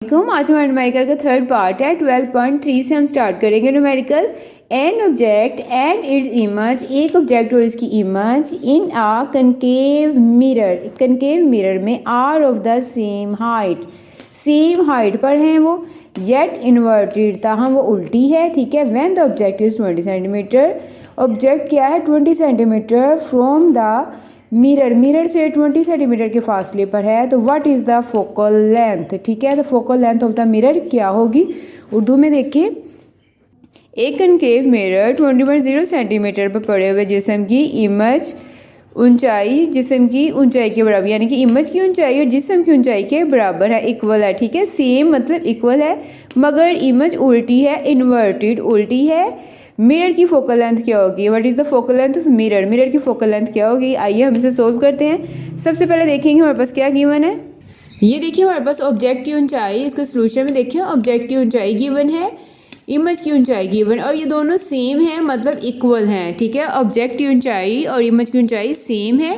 आज हमारे न्यूमेरिकल का थर्ड पार्ट है। 12.3 से हम स्टार्ट करेंगे numerical. An object and its image, एक ऑब्जेक्ट और इसकी image in a concave mirror में are of the same height पर हैं वो, येट इन्वर्टेड ताहम वो उल्टी है। ठीक है। When the object is 20 centimetre, object क्या है 20 सेंटीमीटर फ्रॉम द मिरर से 20 सेंटीमीटर के फासले पर है, तो what is the focal length. ठीक है। तो focal length of the mirror क्या होगी। उर्दू में देखिए, एक कनकेव मिरर 20.0 सेंटीमीटर पर पड़े हुए जिस्म की इमेज ऊंचाई जिस्म की ऊंचाई के बराबर, यानी कि इमेज की ऊंचाई और जिस्म की ऊंचाई के बराबर है, इक्वल है। ठीक है। सेम मतलब इक्वल है, मगर इमेज उल्टी है, इन्वर्टेड उल्टी है। मिरर की फोकल लेंथ क्या होगी। What is the focal length of mirror की फोकल लेंथ क्या होगी। आइए हम इसे सोल्व करते हैं। सबसे पहले देखेंगे हमारे पास क्या गिवन है। ये देखिए हमारे पास ऑब्जेक्ट की ऊंचाई, इसके सोल्यूशन में देखिए ऑब्जेक्ट की ऊंचाई गिवन है, इमेज की ऊंचाई गिवन, और ये दोनों सेम है मतलब इक्वल हैं। ठीक है। ऑब्जेक्ट की ऊंचाई और इमेज की ऊंचाई सेम है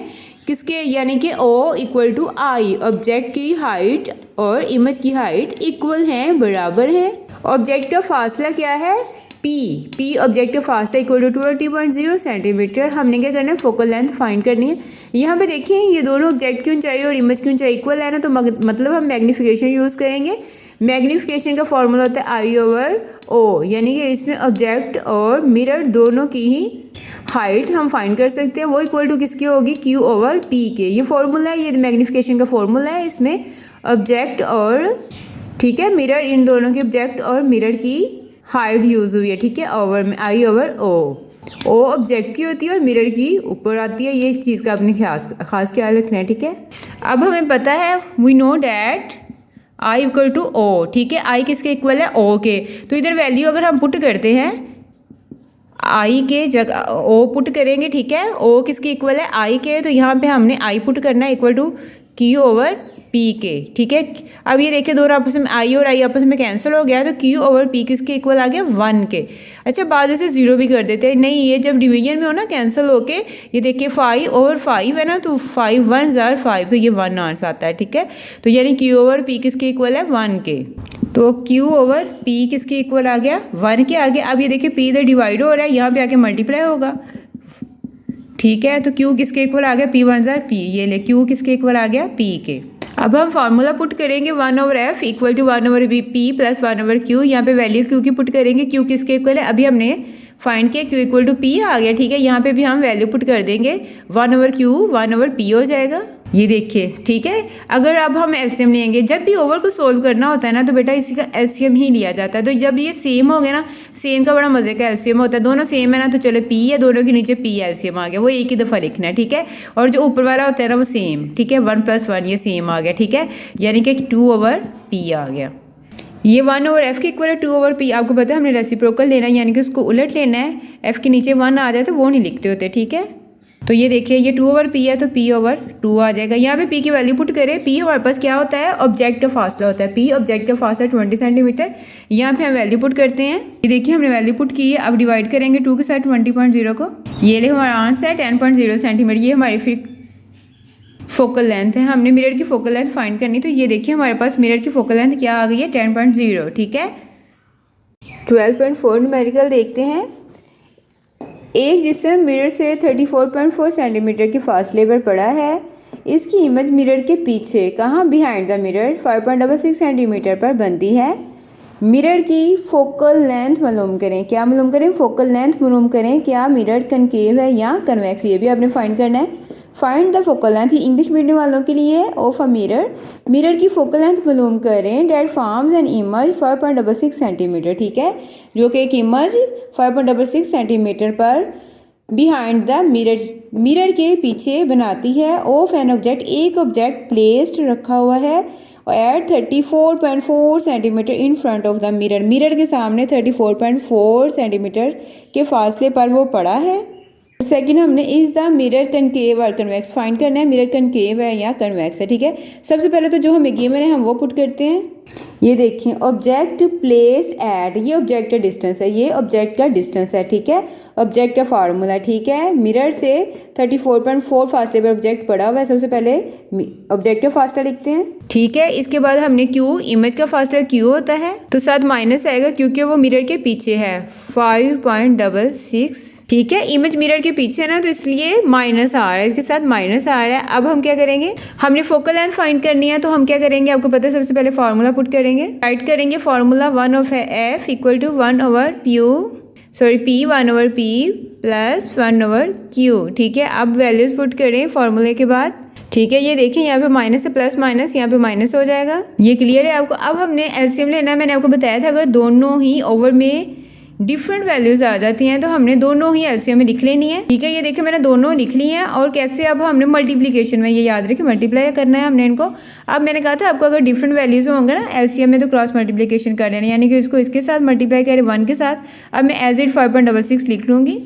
किसके, यानी कि O equal to I. Object की हाइट और इमेज की हाइट इक्वल हैं, बराबर है। ऑब्जेक्ट का फासला क्या है, पी ऑब्जेक्ट का फासला इक्वल टू 20.0 सेंटीमीटर। हमने क्या करना है, फोकल लेंथ फाइंड करनी है। यहाँ पे देखिए ये दोनों ऑब्जेक्ट की ऊंचाई और इमेज की ऊंचाई इक्वल है ना, तो मतलब हम मैग्नीफिकेशन यूज़ करेंगे। मैग्नीफिकेशन का फॉर्मूला होता है I/O, यानी कि इसमें ऑब्जेक्ट और मिरर दोनों की ही हाइट हम फाइंड कर सकते हैं, वो इक्वल टू किसकी होगी, Q/P के। ये फॉर्मूला है, ये मैग्नीफिकेशन का फॉर्मूला है। इसमें ऑब्जेक्ट और ठीक है मिरर, इन दोनों के ऑब्जेक्ट और मिरर की हाइट यूज़ हुई है। ठीक है। ओवर में I/O ऑब्जेक्ट की होती है और मिरर की ऊपर आती है। ये इस चीज़ का अपने खास ख्याल रखना है। ठीक है। अब हमें पता है, we know that I equal to O। ठीक है। I किसके इक्वल है, O के। तो इधर वैल्यू अगर हम पुट करते हैं, I के जगह O पुट करेंगे। ठीक है। O किसके इक्वल है, I के, तो यहाँ पे हमने I पुट करना है इक्वल टू Q/P के। ठीक है। अब ये देखिए दोनों आपस में I और I आपस में कैंसिल हो गया, तो Q/P किसके इक्वल आ गया, 1 के। अच्छा, बाद से 0 भी कर देते हैं। नहीं, ये जब डिवीजन में हो ना कैंसिल होके, ये देखिए 5/5 है ना, तो 5 1 जार 5, तो ये 1 आंसर आता है। ठीक है। तो यानी Q/P किसके इक्वल है, 1 के। तो Q/P किसके इक्वल आ गया, 1 के आगे। अब ये देखिए P इधर डिवाइड हो रहा है, यहाँ पे आके मल्टीप्लाई होगा। ठीक है। तो Q किसके इक्वल आ गया, P 1 जार P, ये ले Q किसके इक्वल आ गया, P के। अब हम फार्मूला पुट करेंगे 1/f equal to 1/p plus 1/q। यहाँ पे वैल्यू Q की पुट करेंगे। Q किसके इक्वल है, अभी हमने फाइंड किया, Q इक्वल टू P आ गया। ठीक है। यहाँ पे भी हम वैल्यू पुट कर देंगे, 1/q 1/p हो जाएगा। ये देखिए। ठीक है। अगर अब हम एलसीएम लेंगे, जब भी ओवर को सोल्व करना होता है ना, तो बेटा इसी का एलसीएम ही लिया जाता है। तो जब ये सेम हो गया ना, सेम का बड़ा मजे का एलसीएम होता है। दोनों सेम है ना, तो चलो P है, दोनों के नीचे P एलसीएम आ गया, वो एक ही दफ़ा लिखना है। ठीक है। और जो ऊपर वाला होता है ना, वो सेम। ठीक है। 1 + 1 ये सेम आ गया। ठीक है। यानी कि 2/P आ गया। ये 1/f के इक्वल है 2/P। आपको पता है हमने रेसिप्रोकल लेना है, यानी कि उसको उलट लेना है। f के नीचे 1 आ जाए तो वो नहीं लिखते होते। ठीक है। तो ये देखिए ये 2/P है, तो P/2 आ जाएगा। यहाँ पे P की वैल्यू पुट करें। P हमारे पास क्या होता है, ऑब्जेक्ट का फासला होता है। P ऑब्जेक्ट का फासला 20 सेंटीमीटर। यहाँ पे हम वैल्यू पुट करते हैं। ये देखिए हमने वैल्यू पुट की है। अब डिवाइड करेंगे 2 के साथ 20.0 को। ये ले हमारा आंसर है 10.0 सेंटीमीटर। ये हमारी फिर फोकल लेंथ है। हमने मिरर की फोकल लेंथ फाइंड करनी, तो ये देखिए हमारे पास मिरर की फोकल लेंथ क्या आ गई है, 10.0। ठीक है। 12.4 न्यूमेरिकल देखते हैं। एक जिस्म मिरर से 34.4 सेंटीमीटर के फासले पर पड़ा है। इसकी इमेज मिरर के पीछे कहाँ, बिहाइंड द मिरर 5.66 सेंटीमीटर पर बनती है। मिरर की फोकल लेंथ मालूम करें। क्या मालूम करें, फोकल लेंथ मालूम करें। क्या मिरर कनकेव है या कन्वेक्स, ये भी आपने फाइंड करना है। Find the focal length, English medium वालों के लिए ऑफ अ मिरर की फोकल लेंथ मालूम करें that forms an image 5.66 centimetre. ठीक है। जो कि एक इमेज 5.66 सेंटीमीटर पर बिहाइंड द मिरर के पीछे बनाती है। ऑफ एन ऑब्जेक्ट, एक ऑब्जेक्ट प्लेस्ड रखा हुआ है at 34.4 centimetre in front of the mirror के सामने 34.4 सेंटीमीटर के फासले पर वो पड़ा है। सेकंड हमने इज द मिरर कनकेव और कन्वेक्स फाइंड करना है। मिरर कनकेव है या कन्वेक्स है। ठीक है। सबसे पहले तो जो हमें गिवन है हम वो पुट करते हैं। ये देखिए ऑब्जेक्ट प्लेस्ड एट, ये ऑब्जेक्ट का डिस्टेंस है, ये ऑब्जेक्ट का डिस्टेंस है, ठीक है, ऑब्जेक्ट का फार्मूला, ठीक है। मिरर से 34.4 फासले पर ऑब्जेक्ट पड़ा हुआ है। सबसे पहले ऑब्जेक्ट का फासला लिखते हैं, ठीक है। इसके बाद हमने क्यू, इमेज का फासला क्यू होता है तो साथ माइनस आएगा क्योंकि वो मिरर के पीछे है, 5.66, ठीक है। इमेज मिरर के पीछे है ना तो इसलिए माइनस आ रहा है, इसके साथ माइनस आ रहा है। अब हम क्या करेंगे, हमने फोकल लेंथ फाइंड करनी है तो हम क्या करेंगे, आपको पता है, सबसे पहले फार्मूला पुट करेंगे, राइट करेंगे formula 1/f equal to 1/p plus 1/q, ठीक है। अब वैल्यूज पुट करें फार्मूले के बाद, ठीक है। ये देखिए यहाँ पे माइनस से प्लस माइनस, यहाँ पे माइनस हो जाएगा, ये क्लियर है आपको। अब हमने एलसीएम लेना है, मैंने आपको बताया था अगर दोनों ही ओवर में डिफरेंट वैल्यूज आ जाती हैं तो हमने दोनों ही एलसीएम में लिख लेनी है, ठीक है। ये देखिए मैंने दोनों लिख ली हैं। और कैसे, अब हमने मल्टीप्लिकेशन में, ये याद रखिए मल्टीप्लाई करना है हमने इनको। अब मैंने कहा था आपको अगर डिफरेंट वैल्यूज होंगे ना एलसीएम में तो क्रॉस मल्टीप्लिकेशन कर लेना, यानी कि इसको इसके साथ मल्टीप्लाई करें 1 के साथ। अब मैं एज इट 5.66 लिख लूँगी,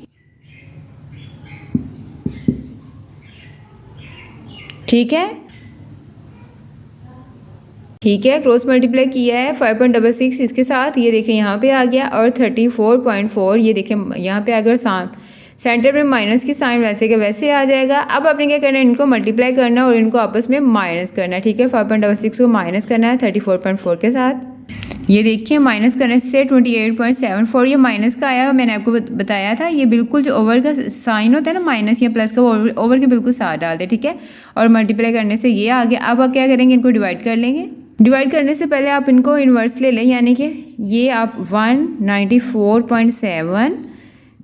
ठीक है, ठीक है। क्रॉस मल्टीप्लाई किया है 5.66 इसके साथ, ये देखें यहाँ पे आ गया, और 34.4 ये देखें यहाँ पे आ गया, और सेंटर में माइनस की साइन वैसे के वैसे आ जाएगा। अब आपने क्या करना है, इनको मल्टीप्लाई करना और इनको आपस में माइनस करना है, ठीक है। 5.66 को माइनस करना है 34.4 के साथ, ये देखिए माइनस करने से 28.74 ये माइनस का आया, मैंने आपको बताया था। ये बिल्कुल जो ओवर का साइन होता है ना माइनस या प्लस का, वो ओवर के बिल्कुल साथ डाल दे, ठीक है। और मल्टीप्लाई करने से ये आ गया। अब आप क्या करेंगे, इनको डिवाइड कर लेंगे। डिवाइड करने से पहले आप इनको इन्वर्स ले लें, यानी कि ये आप 194.7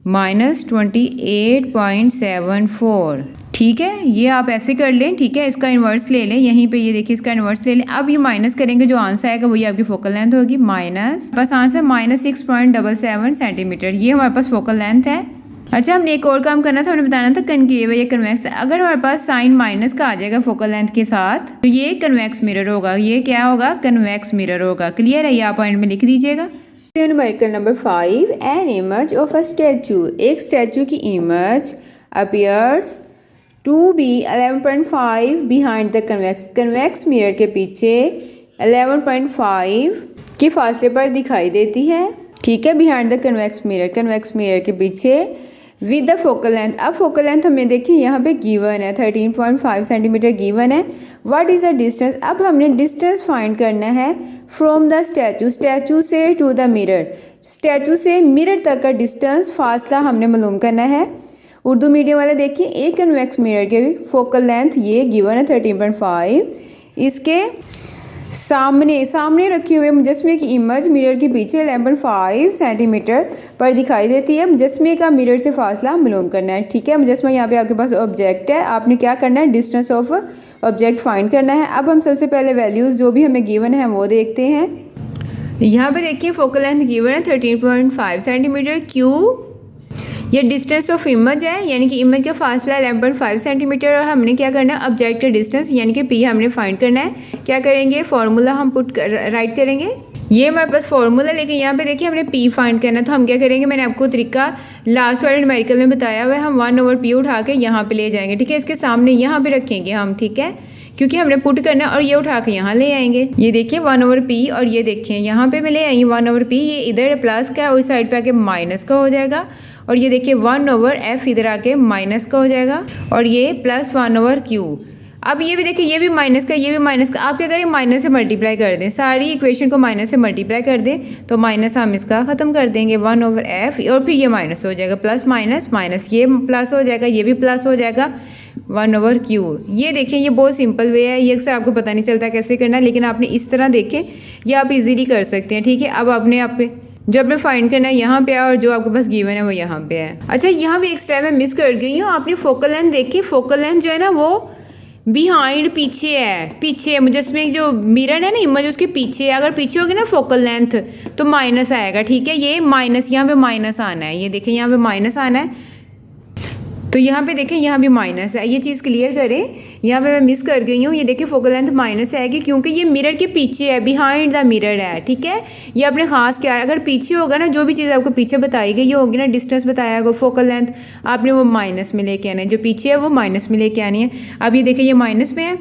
माइनस 28.74, ठीक है, ये आप ऐसे कर लें, ठीक है। इसका इन्वर्स ले लें, यहीं पे ये देखिए इसका इन्वर्स ले लें। अब ये माइनस करेंगे, जो आंसर आएगा वही आपकी फोकल लेंथ होगी, माइनस, बस आंसर -6.77 सेंटीमीटर, ये हमारे पास फोकल लेंथ है। अच्छा, हमने एक और काम करना था, हमने बताना था कनकेव या कन्वेक्स। अगर हमारे पास साइन माइनस का आ जाएगा फोकल लेंथ के साथ तो ये कन्वेक्स मिरर होगा, ये क्या होगा, कन्वेक्स मिरर होगा, क्लियर है। ये आप पॉइंट में लिख दीजिएगा। Numerical number 5, an image of a statue, एक स्टैचू की image appears to be 11.5 behind the convex mirror के पीछे 11.5 के फासले पर दिखाई देती है, ठीक है। बिहाइंड द कन्वेक्स मिरर के पीछे विद द फोकल लेंथ। अब फोकल लेंथ हमें देखिए यहाँ पे गिवन है 13.5 सेंटीमीटर गिवन है। व्हाट इज़ द डिस्टेंस, अब हमने डिस्टेंस फाइंड करना है फ्रॉम द स्टैचू से टू द मिरर, स्टैचू से मिरर तक का डिस्टेंस फासला हमने मालूम करना है। उर्दू मीडियम वाले देखिए, एक कन्वेक्स मिरर के फोकल लेंथ ये गिवन है 13.5, इसके सामने रखे हुए मुजस्मे की इमेज मिरर के पीछे 11.5 सेंटीमीटर पर दिखाई देती है। मुजस्मे का मिरर से फासला मालूम करना है, ठीक है। मुजस्मा यहाँ पे आपके पास ऑब्जेक्ट है, आपने क्या करना है, डिस्टेंस ऑफ ऑब्जेक्ट फाइंड करना है। अब हम सबसे पहले वैल्यूज़ जो भी हमें गिवन है वो देखते हैं। यहाँ पे देखिए फोकल लेंथ गिवन है 13.5 सेंटीमीटर, क्यू ये डिस्टेंस ऑफ इमेज है, यानी कि इमेज का फासला 11.5 सेंटीमीटर, और हमने क्या करना है, ऑब्जेक्ट का डिस्टेंस यानी कि पी हमने फाइंड करना है। क्या करेंगे, फार्मूला हम राइट करेंगे, ये हमारे पास फार्मूला, लेकिन यहाँ पे देखिए हमने पी फाइंड करना है तो हम क्या करेंगे, मैंने आपको तरीका लास्ट वाले न्यूमेरिकल में बताया हुआ है, हम 1/p उठा के यहाँ पे ले जाएंगे, ठीक है। इसके सामने यहाँ पे रखेंगे हम, ठीक है, क्योंकि हमने पुट करना है, और ये उठा के यहाँ ले आएंगे। ये देखिए 1/p, और ये देखिए यहाँ पे मैं ले आई 1/p, ये इधर प्लस का और इस साइड पे आके माइनस का हो जाएगा, और ये देखिए 1/f इधर आके माइनस का हो जाएगा, और ये प्लस 1/q। अब ये भी देखिए, ये भी माइनस का, ये भी माइनस का, आप क्या करें, माइनस से मल्टीप्लाई कर दें, सारी इक्वेशन को माइनस से मल्टीप्लाई कर दें तो माइनस हम इसका ख़त्म कर देंगे 1/f, और फिर ये माइनस हो जाएगा, प्लस माइनस माइनस, ये प्लस हो जाएगा, ये भी प्लस हो जाएगा 1/q। ये देखिए, ये बहुत सिंपल वे है, ये अक्सर आपको पता नहीं चलता कैसे करना है, लेकिन आपने इस तरह देखें, ये आप इजीली कर सकते हैं, ठीक है। अब आपने जब मैं फाइंड करना है यहाँ पे है, और जो आपके पास गिवन है वो यहाँ पे है। अच्छा, यहाँ भी एक स्टेप मैं मिस कर गई हूँ, आपने फोकल लेंथ देखी, फोकल लेंथ जो है ना वो बिहाइंड पीछे है मुझे, जो मिरर है ना इमेज उसके पीछे है। अगर पीछे होगी ना फोकल लेंथ तो माइनस आएगा, ठीक है। ये माइनस, यहाँ पे माइनस आना है, ये देखें यहाँ पे माइनस आना है, तो यहाँ पे देखें यहाँ भी माइनस है, ये चीज़ क्लियर करें। यहाँ पे मैं मिस कर गई हूँ, ये देखिए फोकल लेंथ माइनस आएगी क्योंकि ये मिरर के पीछे है, बिहाइंड द मिरर है, ठीक है। ये अपने खास क्या है, अगर पीछे होगा ना, जो भी चीज़ आपको पीछे बताई गई होगी ना, डिस्टेंस बताया होगा, फोकल लेंथ आपने वो माइनस में लेके आना है, जो पीछे है वो माइनस में लेके आनी है। अब ये देखिए ये माइनस में है,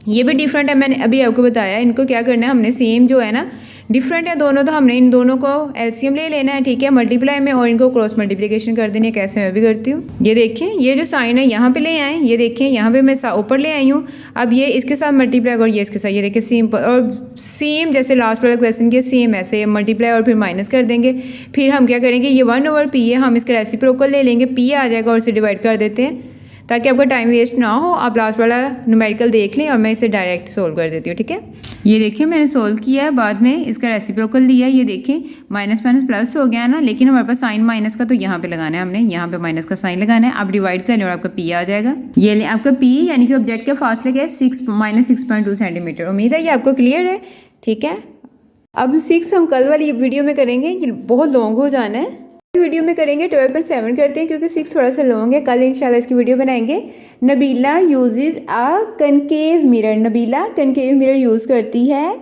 ये भी डिफरेंट है, मैंने अभी आपको बताया। इनको क्या करना है, हमने सेम जो है ना डिफरेंट है दोनों, तो हमने इन दोनों को एलसीएम ले लेना है, ठीक है, मल्टीप्लाई में, और इनको क्रॉस मल्टीप्लिकेशन कर देनी है। कैसे मैं भी करती हूँ, ये देखें, ये जो साइन है यहाँ पे ले आए, ये देखें यहाँ पे मैं ऊपर ले आई हूँ। अब ये इसके साथ मल्टीप्लाई और ये इसके साथ, ये देखें सिंपल, और सेम जैसे लास्ट वाला क्वेश्चन के सेम ऐसे मल्टीप्लाई और फिर माइनस कर देंगे। फिर हम क्या करेंगे, ये 1/p है, हम इसका रेसिप्रोकल ले लेंगे, p आ जाएगा और इसे डिवाइड कर देते हैं ताकि आपका टाइम वेस्ट ना हो। आप लास्ट वाला न्यूमेरिकल देख लें और मैं इसे डायरेक्ट सोल्व कर देती हूँ, ठीक है। ये देखिए मैंने सोल्व किया है, बाद में इसका रेसिप्रोकल लिया है, ये देखें माइनस माइनस प्लस हो गया ना, लेकिन हमारे पास साइन माइनस का तो यहाँ पे लगाना है, हमने यहाँ पे माइनस का साइन लगाना है। आप डिवाइड कर लें और आपका p आ जाएगा। ये ले आपका p यानी कि ऑब्जेक्ट का फासला क्या है, -6.2 सेंटीमीटर। उम्मीद है ये आपको क्लियर है, ठीक है। अब 6 हम कल वाली वीडियो में करेंगे, ये बहुत लॉन्ग हो जाना है, वीडियो में करेंगे। 12.7 करते हैं क्योंकि 6 थोड़ा सा लॉन्ग है, कल इंशाल्लाह इसकी वीडियो बनाएंगे। Nabila uses a concave mirror, Nabila concave mirror use करती है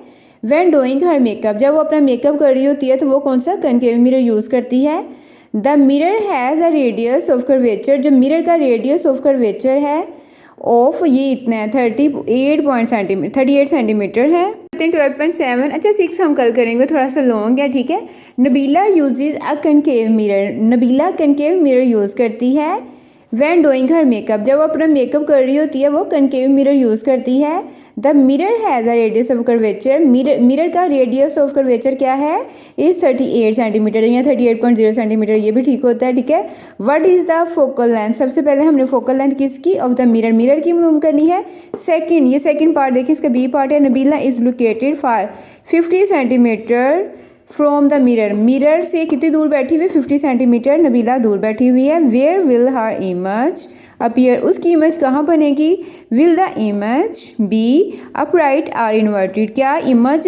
व्हेन डूइंग हर मेकअप, जब वो अपना मेकअप कर रही होती है तो वो कौन सा कनकेव मिरर यूज़ करती है। The mirror has a radius of curvature, जो मिरर का रेडियस ऑफ कर्वेचर है ऑफ ये इतना है 38 सेंटीमीटर है। 12.7। अच्छा 6 हम कल करेंगे, थोड़ा सा लॉन्ग है, ठीक है। Nabila uses a concave mirror, Nabila concave mirror use करती है व्हेन डूइंग हर मेकअप, जब वो अपना मेकअप कर रही होती है वो कनकेव मिरर यूज़ करती है। The mirror has a radius of curvature, mirror का रेडियस ऑफ कर्वेचर क्या है, इज़ 38 सेंटीमीटर या 38.0 सेंटीमीटर, ये भी ठीक होता है, ठीक है। What is the focal length, सबसे पहले हमने फोकल लेंथ किसकी, ऑफ द मिरर, मिरर की मालूम करनी है। सेकंड, ये सेकंड पार्ट देखिए, इसका बी पार्ट है, Nabila is located 50 centimetre from the mirror, mirror से कितनी दूर बैठी हुई है, 50 सेंटीमीटर नबीला दूर बैठी हुई है। Where will her image appear, उसकी इमेज कहाँ बनेगी। Will the image be upright or inverted, क्या इमेज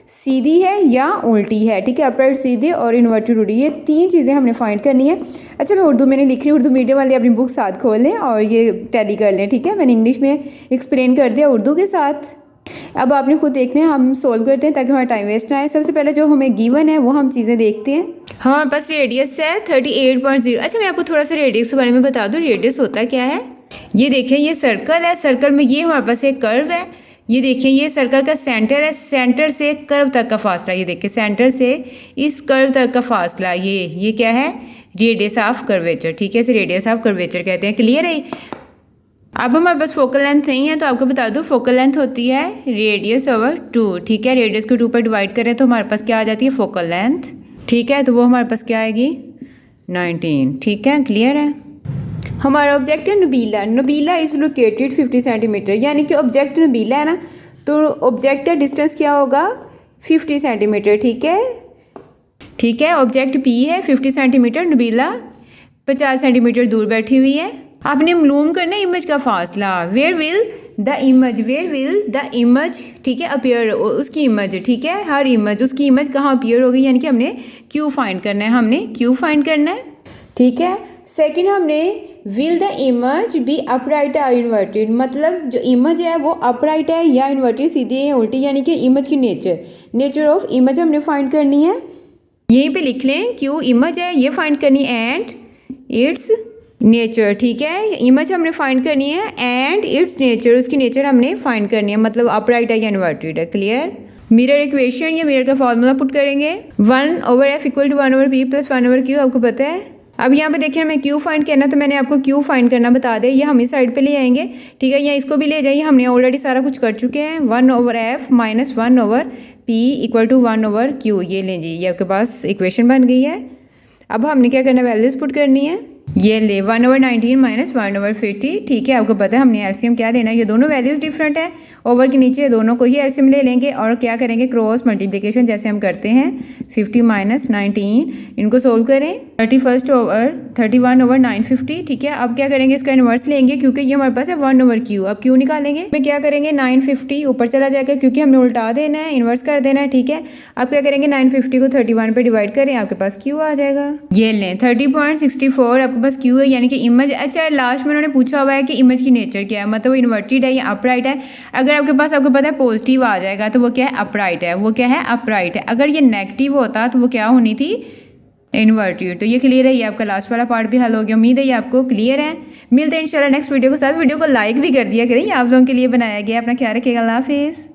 सीधी है या उल्टी है, ठीक है। अपराइट सीधी और इन्वर्टेड उल्टी, ये 3 चीज़ें हमने फाइंड करनी है। अच्छा मैं उर्दू मैंने लिख रही हूँ, उर्दू मीडियम वाले अपनी बुक साथ खोल लें और ये टैली कर लें, ठीक है। मैंने इंग्लिश में एक्सप्लेन कर दिया उर्दू के साथ। अब आपने खुद देखना है, हम सोल्व करते हैं ताकि हमारा टाइम वेस्ट ना आए। सबसे पहले जो हमें गिवन है वो हम चीज़ें देखते हैं। हमारे पास रेडियस है 38.0। अच्छा मैं आपको थोड़ा सा रेडियस के बारे में बता दूँ, रेडियस होता क्या है। ये देखिए ये सर्कल है, सर्कल में ये हमारे पास एक कर्व है, ये देखिए ये सर्कल का सेंटर है, सेंटर से कर्व तक का फासला, ये देखिए सेंटर से इस कर्व तक का फासला, ये क्या है, रेडियस ऑफ कर्वेचर, ठीक है, इसे रेडियस ऑफ कर्वेचर कहते हैं। क्लियर है। अब हमारे पास फोकल लेंथ नहीं है तो आपको बता दूं फोकल लेंथ होती है रेडियस ओवर 2, ठीक है। रेडियस को 2 पर डिवाइड करें तो हमारे पास क्या आ जाती है, फोकल लेंथ, ठीक है। तो वो हमारे पास क्या आएगी, 19, ठीक है। क्लियर है। हमारा ऑब्जेक्ट है Nabila, Nabila is located 50 centimetre, यानी कि ऑब्जेक्ट नबीला है ना, तो ऑब्जेक्ट का डिस्टेंस क्या होगा, 50 सेंटीमीटर, ठीक है, ठीक है। ऑब्जेक्ट पी है 50 सेंटीमीटर, नबीला 50 सेंटीमीटर दूर बैठी हुई है। आपने मालूम करना है इमेज का फासला। वेयर विल द इमेज, ठीक है, अपीयर, उसकी इमेज, ठीक है, हर इमेज, उसकी इमेज कहाँ अपीयर होगी, यानी कि हमने क्यू फाइंड करना है, हमने क्यू फाइंड करना है, ठीक है। सेकंड हमने will the image be upright और इन्वर्टेड, मतलब जो इमेज है वो अपराइट है या इन्वर्टेड, सीधी है या उल्टी, यानी कि इमेज की नेचर ऑफ इमेज हमने फाइंड करनी है। यहीं पे लिख लें क्यू इमेज है ये फाइंड करनी, एंड इट्स नेचर, ठीक है। इमेज हमने फाइंड करनी है एंड इट्स नेचर, उसकी नेचर हमने फाइंड करनी है, मतलब अपराइट है या इन्वर्टेड है। क्लियर। मिरर इक्वेशन या मिरर का फॉर्मूला पुट करेंगे, 1/f = 1/p + 1/q, आपको पता है। अब यहाँ पे देखिए हमें क्यू फाइंड करना, तो मैंने आपको क्यू फाइंड करना बता दें, ये हम इस साइड पे ले आएंगे, ठीक है, या इसको भी ले जाइए, हमने ऑलरेडी सारा कुछ कर चुके हैं। 1/f - 1/p = 1/q, ये लें जी, ये आपके पास इक्वेशन बन गई है। अब हमने क्या करना है, वैल्यूज पुट करनी है, ये ले 1/19 - 1/50, ठीक है। आपको पता है हमने एलसीएम क्या लेना है, ये दोनों वैल्यूज डिफरेंट है, ओवर के नीचे दोनों को ही एलसीएम ले लेंगे और क्या करेंगे, क्रॉस मल्टीप्लिकेशन जैसे हम करते हैं। 50 - 19 इनको सोल्व करें, 31/950, ठीक है। अब क्या करेंगे, इसका इन्वर्स लेंगे क्योंकि ये हमारे पास है 1/q, अब क्यू निकालेंगे, मैं क्या करेंगे 950 ऊपर चला जाएगा क्योंकि हमने उल्टा देना है, इन्वर्स कर देना है, ठीक है। अब क्या करेंगे 950 को 31 पे डिवाइड करें, आपके पास क्यू आ जाएगा, ये लें 30.64 आपके पास क्यू है, यानी कि इमेज। अच्छा लास्ट में उन्होंने पूछा हुआ है कि इमेज की नेचर क्या है, मतलब वो इन्वर्टेड है या अपराइट है। अगर आपके पास आपको पता है पॉजिटिव आ जाएगा तो वो क्या है, अपराइट है, वो क्या है, अपराइट है। अगर ये नेगेटिव होता तो वो क्या होनी थी, इन्वर्टेड। तो ये क्लियर है, ये आपका लास्ट वाला पार्ट भी हल हो गया। उम्मीद है ये आपको क्लियर है। मिलते हैं इंशाल्लाह नेक्स्ट वीडियो के साथ। वीडियो को लाइक भी कर दिया करें, आप लोगों के लिए बनाया गया। अपना ख्याल रखिएगा। अल्लाह हाफिज़।